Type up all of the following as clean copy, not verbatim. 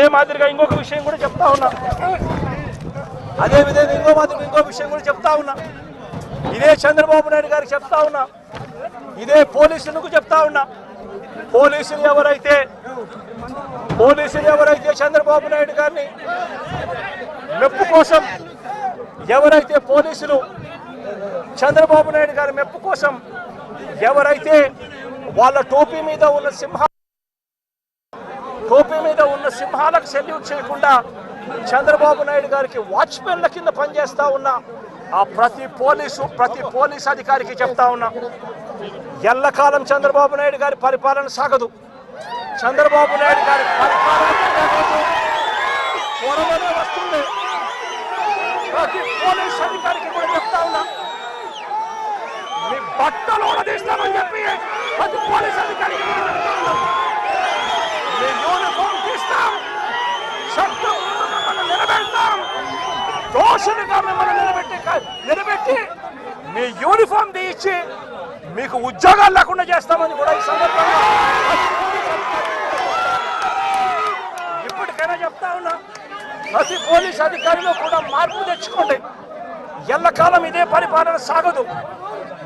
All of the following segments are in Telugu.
అదే మాదిరిగా ఇంకొక విషయం కూడా చెప్తా ఉన్నా. అదే విధంగా ఇంకో విషయం కూడా చెప్తా ఉన్నా. ఇదే చంద్రబాబు నాయుడు గారికి చెప్తా ఉన్నా, ఇదే పోలీసులకు చెప్తా ఉన్నా. పోలీసులు ఎవరైతే చంద్రబాబు నాయుడు గారిని మెప్పు కోసం, ఎవరైతే పోలీసులు చంద్రబాబు నాయుడు గారి మెప్పు కోసం ఎవరైతే వాళ్ళ టోపీ మీద ఉన్న సింహాలకు సెల్యూట్ చేయకుండా చంద్రబాబు నాయుడు గారికి వాచ్మెన్ల కింద పనిచేస్తా ఉన్న ఆ ప్రతి పోలీస్ అధికారికి చెప్తా ఉన్నా, ఎల్లకాలం చంద్రబాబు నాయుడు గారి పరిపాలన సాగదు. చంద్రబాబు నాయుడు గారి పరిపాలన త్వరలోనే వస్తుంది. ప్రతి పోలీస్ అధికారికి కూడా చెప్తా ఉన్నా, మీ బట్టలు తీస్తామని చెప్పి ప్రతి పోలీస్ అధికారికి చెప్తా ఉన్నా. మీ యూనిఫామ్ తీస్తాం, చట్టం మిమ్మల్ని నిలబెడతాం, దోషులుగా మిమ్మల్ని నిలబెట్టి మీ యూనిఫామ్ తీయించి మీకు ఉద్యోగాలు లేకుండా చేస్తామని కూడా ఈ సందర్భంగా ఇప్పటికైనా చెప్తా ఉన్నా. ప్రతి పోలీస్ అధికారిలో కూడా మార్పు తెచ్చుకోండి. ఎల్లకాలం ఇదే పరిపాలన సాగదు.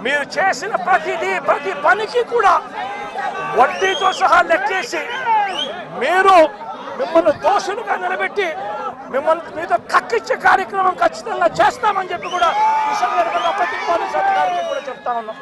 మీరు చేసిన ప్రతి పనికి కూడా వడ్డీతో సహా లెక్కేసి మిమ్మల్ని దోషులుగా నిలబెట్టి మీతో కక్కిచ్చే కార్యక్రమం ఖచ్చితంగా చేస్తామని చెప్పి కూడా ఈ సందర్భంగా ప్రతి పోలీస్ అధికారికి కూడా చెప్తా ఉన్నాం.